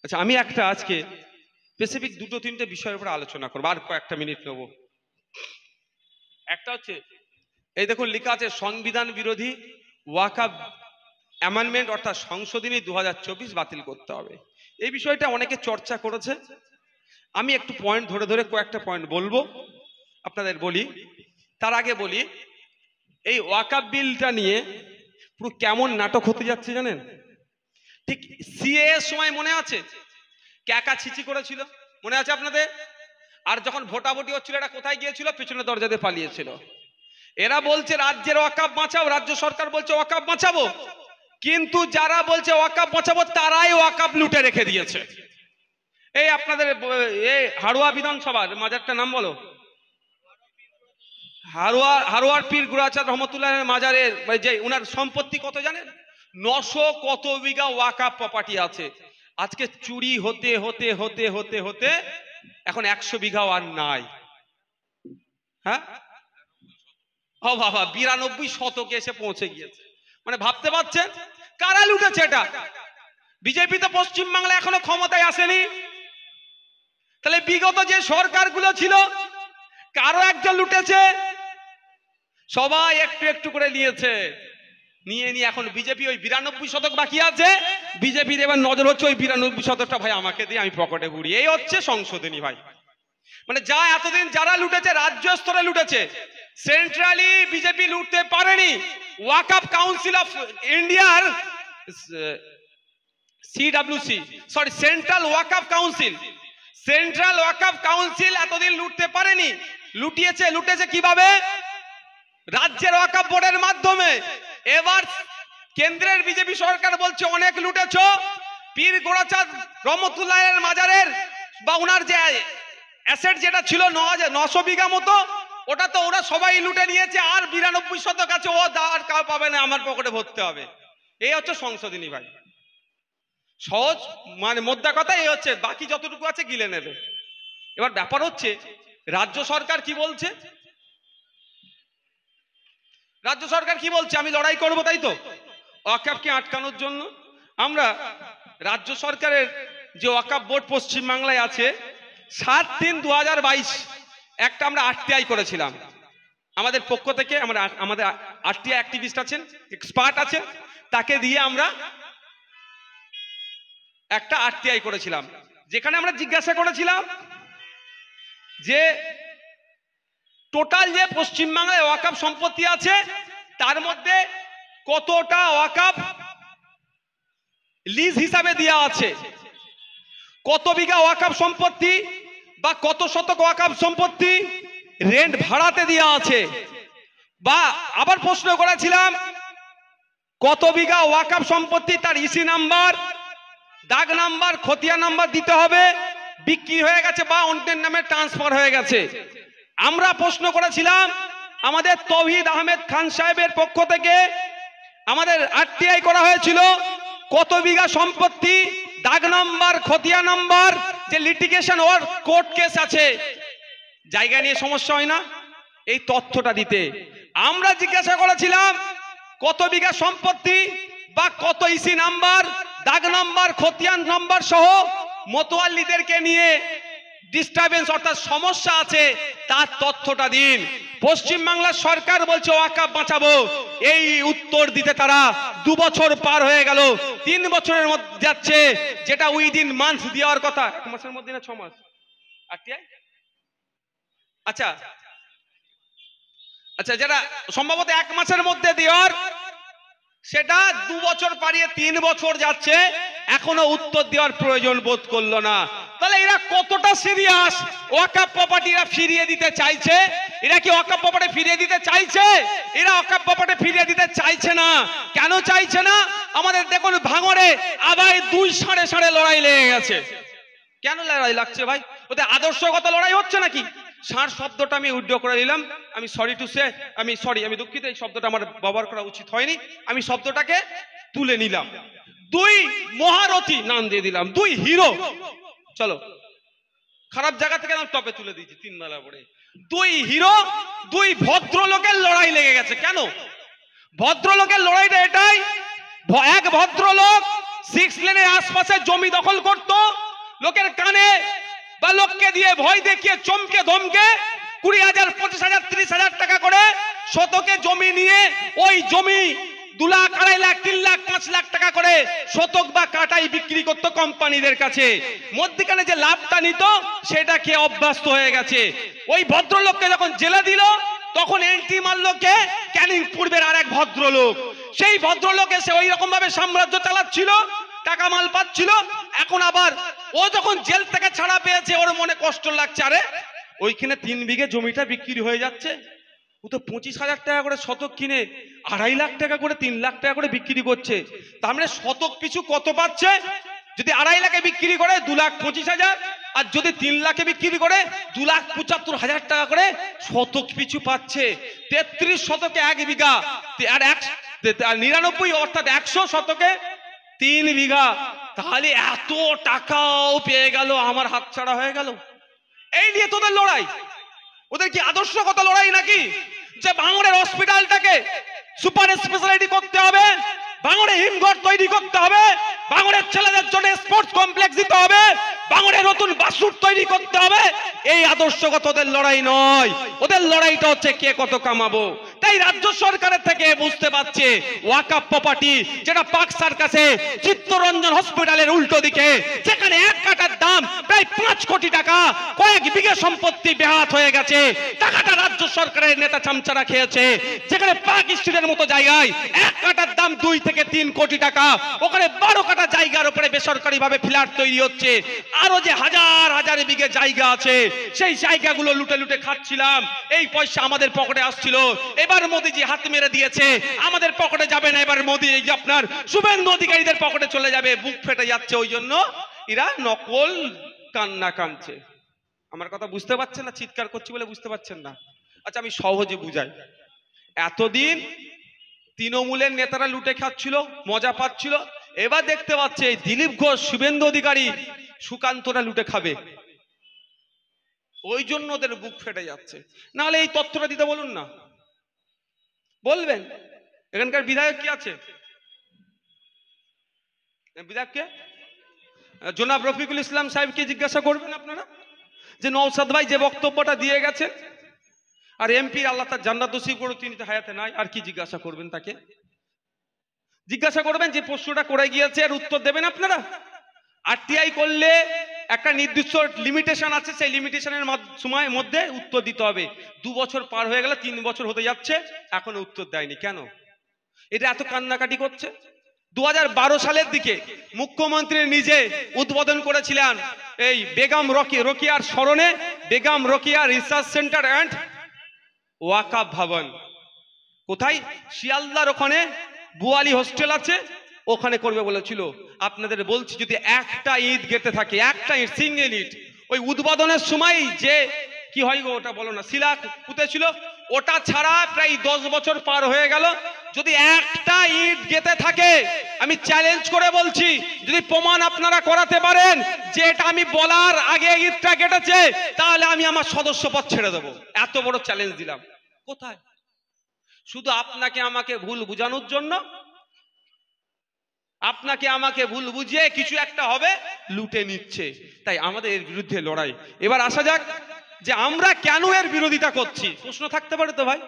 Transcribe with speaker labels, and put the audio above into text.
Speaker 1: আচ্ছা, আমি একটা আজকে স্পেসিফিক দুটো তিনটে বিষয়ের উপর আলোচনা করবো, আর কয়েকটা মিনিট নেবো। একটা হচ্ছে এই দেখুন লেখা আছে সংবিধান বিরোধী ওয়াকফ অ্যামেন্ডমেন্ট অর্থাৎ সংশোধনী 2024 বাতিল করতে হবে। এই বিষয়টা অনেকে চর্চা করেছে। আমি একটু পয়েন্ট ধরে ধরে কয়েকটা পয়েন্ট বলবো, আপনাদের বলি। তার আগে বলি, এই ওয়াকফ বিলটা নিয়ে পুরো কেমন নাটক হতে যাচ্ছে জানেন? ঠিক সিএ এর সময় মনে আছে ক্যাকা ছিচি করেছিল, মনে আছে আপনাদের? আর যখন ভোটাভুটি হচ্ছিল এটা কোথায় গিয়েছিল? পেছনে দরজা দিয়ে পালিয়েছিল। এরা বলছে রাজ্যের ওয়াকফ বাঁচাও, রাজ্য সরকার বলছে ওয়াকফ বাঁচাবো, কিন্তু যারা বলছে ওয়াকফ বাঁচাবো তারাই ওয়াকফ লুটে রেখে দিয়েছে। এই আপনাদের এই হাড়ুয়া বিধানসভার মাজারটা নাম বলো, হারোয়ার পীর গুরাচাঁদ রহমতুল্লাহ মাজারের যে উনার সম্পত্তি কত জানেন? 900 কত বিঘা ওয়াকফ প্রপার্টি আছে। আজকে চুরি হতে হতে হতে হতে হতে এখন 100 বিঘাও আর নাই। হ্যাঁ, ও বাবা, 92 শতকে এসে পৌঁছে গিয়েছে। মানে ভাবতে পারছেন কারা লুটেছে এটা? বিজেপি তো পশ্চিমবাংলা এখনো ক্ষমতায় আসেনি। তাহলে বিগত যে সরকারগুলো ছিল কারো একজন লুটেছে, সবাই একটু একটু করে নিয়েছে। নিয়ে এখন বিজেপি ওই 92 শতক বাকি আছে, বিজেপির এবার নজর হচ্ছে ওই 92 শতকটা ভাই আমাকে দিয়ে আমি পকেটে ঘুরি। এই হচ্ছে সংশোধনী ভাই। মানে যা এতদিন যারা লুটেছে রাজ্য স্তরে লুটেছে, সেন্ট্রালি বিজেপি লুটতে পারেনি। ওয়াকফ কাউন্সিল অফ ইন্ডিয়ার সিডব্লিউসি সরি সেন্ট্রাল ওয়াকফ কাউন্সিল এতদিন লুটতে পারেনি। লুটেছে কিভাবে? রাজ্যের ওয়াকফ বোর্ডের মাধ্যমে। এবার কেন্দ্রের বিজেপি সরকার বলছে অনেক লুটেছো, পীর গোরাচাঁদ রহমতুল্লাহের মাজারের বা ওনার যে অ্যাসেট যেটা ছিল 900 বিঘা মতো, ওটা তো ওরা সবাই লুটে নিয়েছে। আর 92 শতক আছে, ও আর কাউ পাবে না, আমার পকেটে ভরতে হবে। এই হচ্ছে সংশোধনী ভাই। সহজ মানে মোদ্দা কথা এই হচ্ছে, বাকি যতটুকু আছে গিলে নেবে। এবার ব্যাপার হচ্ছে রাজ্য সরকার কি বলছে। রাজ্য সরকার কি বলছে? আমি লড়াই করবো, তাই তো, ওয়াকফকে আটকানোর জন্য। আমরা রাজ্য সরকারের যে ওয়াকফ বোর্ড পশ্চিমবাংলায় আছে, 7/3/2022 একটা আমরা আরটিআই করেছিলাম আমাদের পক্ষ থেকে। আমাদের আরটিআই অ্যাক্টিভিস্ট আছেন, এক্সপার্ট আছেন, তাকে দিয়ে আমরা একটা আরটিআই করেছিলাম, যেখানে আমরা জিজ্ঞাসা করেছিলাম যে টোটাল যে পশ্চিমবাংলায় ওয়াকফ সম্পত্তি আছে তার মধ্যে কতটা ওয়াকফ লিজ হিসাবে দেওয়া আছে, কত বিঘা ওয়াকফ সম্পত্তি বা কত শতক ওয়াকফ সম্পত্তি রেন্ট ভাড়াতে দেওয়া আছে। বা আবার প্রশ্ন করেছিলাম কত বিঘা ওয়াকফ সম্পত্তি তার ইসি নাম্বার, দাগ নাম্বার, খতিয়া নাম্বার দিতে হবে, বিক্রি হয়ে গেছে বা অন্যের নামে ট্রান্সফার হয়ে গেছে। আমরা প্রশ্ন করেছিলাম আমাদের তৌহিদ আহমেদ খান সাহেবের পক্ষ থেকে, আমাদের আরটিআই করা হয়েছিল কত বিঘা সম্পত্তি, দাগ নাম্বার, খতিয়া নাম্বার, যে লিটিগেশন ওর কোর্ট কেস আছে, জায়গা নিয়ে সমস্যা হয় না, এই তথ্যটা দিতে। আমরা জিজ্ঞাসা করেছিলাম কত বিঘা সম্পত্তি বা কত ইসি নাম্বার, দাগ নাম্বার, খতিয়ান নাম্বার সহ মোতোয়াল্লিদেরকে নিয়ে ডিস্টারবেন্স অর্থাৎ সমস্যা আছে তার তথ্যটা দিন। পশ্চিমবাংলার সরকার বলছে ওয়াকফ বাঁচাবো, এই উত্তর দিতে তারা 2 বছর পার হয়ে গেল, 3 বছরের মধ্যে যাচ্ছে, যেটা উইদিন মান্থ দেওয়ার কথা 1 মাসের মধ্যে না 6 মাস। আচ্ছা আচ্ছা, যেটা সম্ভবত 1 মাসের মধ্যে দেওয়ার, সেটা 2 বছর পারিয়ে 3 বছর যাচ্ছে, এখনো উত্তর দেওয়ার প্রয়োজন বোধ করলো না। তাহলে এরা কতটা সিরিয়াস ওয়াকফ প্রপার্টিরা ফিরিয়ে দিতে চাইছে? এরা কি ওয়াকফ প্রপার্টি ফিরিয়ে দিতে চাইছে? এরা ওয়াকফ প্রপার্টি ফিরিয়ে দিতে চাইছে না। কেন চাইছে না? আমাদের দেখুন ভাঙড়ে আবার 2 সাড়ে লড়াই লেগে গেছে। কেন লড়াই লাগছে ভাই? ওদের আদর্শগত লড়াই হচ্ছে নাকি? ষাঁড় শব্দটা আমি উইথড্র করে নিলাম, আমি সরি টু সে, আমি দুঃখিত, এই শব্দটা আমার ব্যবহার করা উচিত হয়নি, আমি শব্দটাকে তুলে নিলাম। 2 মহারথী নাম দিয়ে দিলাম, 2 হিরো। চলো, খারাপ জায়গা থেকে আমি টপে তুলে দিয়েছি 3 বেলা পরে। 2 হিরো, 2 ভদ্রলোকের লড়াই লেগে গেছে। কেন ভদ্রলোকের লড়াইটা? এটাই, এক ভদ্রলোক 6 লেনের আশপাশে জমি দখল করত, লোকের কানে বা লোককে দিয়ে ভয় দেখিয়ে চমকে ধমকে 20,000, 25,000, 30,000 টাকা করে শতকে জমি নিয়ে ওই জমি 2 লাখ, 2.5 লাখ, 3 লাখ, 5 লাখ টাকা করে শতক বা কাটাই বিক্রি করত কোম্পানিদের কাছে। মধ্যখানে যে লাভটা নিত সেটা খেয়ে অভ্যস্ত হয়ে গেছে। ওই ভদ্রলোককে যখন জেলে দিল তখন এন্ট্রি মারলো কে? ক্যানিং পূর্বের আরেক ভদ্রলোক। সেই ভদ্রলোক এসে ওই রকম ভাবে সাম্রাজ্য চালাচ্ছিল, টাকা মাল পাচ্ছিল। এখন আবার ও যখন জেল থেকে ছাড়া পেয়েছে ওর মনে কষ্ট লাগছে, আরে ওইখানে 3 বিঘে জমিটা বিক্রি হয়ে যাচ্ছে, ও তো 25,000 টাকা করে শতক কিনে 2.5 লাখ টাকা করে, 3 লাখ টাকা করে বিক্রি করছে। তার মানে শতক পিছু কত পাচ্ছে? যদি 2.5 লাখে বিক্রি করে 2,25,000, আর যদি 3 লাখে বিক্রি করে 2,75,000 টাকা করে শতক পিছু পাচ্ছে। 33 শতকে 1 বিঘা, আর 99 অর্থাৎ 100 শতকে 3 বিঘা। তাহলে এত টাকাও পেয়ে গেল, আমার হাতছাড়া হয়ে গেল। এই নিয়ে তোদের লড়াই? ওদের কি আদর্শগত লড়াই নাকি? যে ভাঙড়ের হসপিটালটাকে সুপার স্পেশালিটি করতে হবে, ভাঙড়ে হিমঘর তৈরি করতে হবে, ভাঙড়ের ছেলেদের জন্য স্পোর্টস কমপ্লেক্স দিতে হবে, ভাঙড়ে নতুন বাসুর তৈরি করতে হবে, এই আদর্শগত ওদের লড়াই নয়। ওদের লড়াইটা হচ্ছে কে কত কামাবো। তাই রাজ্য সরকারের থেকে বুঝতে পারছে ওয়াকাফ প্রপার্টি, যেটা পাক সার্কাসে চিত্তরঞ্জন হসপিটালের উল্টো দিকে, যেখানে 1 কাঠার দাম প্রায় 5 কোটি টাকা, কয়েক বিঘা সম্পত্তি বেহাত হয়ে গেছে। টাকাটা রাজ্য সরকারের নেতা চামচারা খেয়েছে। যেখানে পাক স্ট্রিটের মতো জায়গায় 1 কাঠার দাম 2 থেকে 3 কোটি টাকা, ওখানে 12 কাঠা জায়গার উপরে বেসরকারি ভাবে ফ্ল্যাট তৈরি হচ্ছে। আরো যে হাজার হাজার বিঘে জায়গা আছে, সেই জায়গাগুলো লুটে লুটে খাচ্ছিলাম। এই পয়সা আমাদের পকেটে আসছিল। এবার মোদিজি হাত মেরে দিয়েছে, আমাদের পকেটে যাবে না। এবার মোদি এই যে আপনার শুভেন্দু অধিকারীদের পকেটে চলে যাবে। বুক ফেটে যাচ্ছে। ওই জন্য এরা নকল কান্না কাঁদছে। আমার কথা বুঝতে পারছেন না? চিৎকার করছি বলে বুঝতে পারছেন না? আচ্ছা আমি সহজে বুঝাই। এতদিন তৃণমূলের নেতারা লুটে খাচ্ছিল, মজা পাচ্ছিল। এবার দেখতে পাচ্ছে দিলীপ ঘোষ, শুভেন্দু অধিকারী, সুকান্তরা লুটে খাবে। ওই জন্য ওদের বুক ফেটে যাচ্ছে। নাহলে এই তথ্যটা দিতে বলুন না, বলবেন। এখানকার বিধায়ক কি আছে? বিধায়ক কে? জনাব রফিকুল ইসলাম সাহেবকে জিজ্ঞাসা করবেন আপনারা, যে নওশাদ ভাই যে বক্তব্যটা দিয়ে গেছেন। আর এমপি আল্লাহ তার জান্নাত নসিব করুক, তিনি তো হায়াতে নাই। আর কি জিজ্ঞাসা করবেন তাকে? জিজ্ঞাসা করবেন যে প্রশ্নটা করে গিয়েছে, আর উত্তর দেবেন আপনারা। আরটিআই করলে একটা নির্দিষ্ট লিমিটেশন আছে, সেই লিমিটেশনের সময়ের মধ্যে উত্তর দিতে হবে। 2 বছর পার হয়ে গেল, 3 বছর হতে যাচ্ছে, এখনো উত্তর দেয়নি। কেন এটা এত কান্নাকাটি করছে? 2012 সালের দিকে মুখ্যমন্ত্রী নিজে উদ্বোধন করেছিলেন এই বেগম রোকেয়ার স্মরণে Begum Rokeya research centre and Waqf ভবন। কোথায়? শিয়ালদার ওখানে বুয়ালি হোস্টেল আছে, ওখানে করবে বলেছিল। আপনাদের বলছি, যদি একটা ইট গেতে থাকে, একটা ইট, সিঙ্গেল ইট, ওই উদ্বোধনের সময় যে কি হয় গো ওটা বলো না, শিলা পুঁতেছিল, ওটা ছাড়া প্রায় 10 বছর পার হয়ে গেল। যদি একটা ইট গেতে থাকে, আমি চ্যালেঞ্জ করে বলছি, যদি প্রমাণ আপনারা করাতে পারেন যে এটা আমি বলার আগে ইটটা গেটেছে, তাহলে আমি আমার সদস্য পদ ছেড়ে দেবো। এত বড় চ্যালেঞ্জ দিলাম। কোথায়? শুধু আপনাকে আমাকে ভুল বুঝানোর জন্য, আপনাকে আমাকে ভুল বুঝিয়ে কিছু একটা হবে, লুটে নিচ্ছে। তাই আমাদের এর বিরুদ্ধে লড়াই। এবার আসা যাক যে আমরা কেন এর বিরোধিতা করছি। প্রশ্ন থাকতে পারে তো ভাই?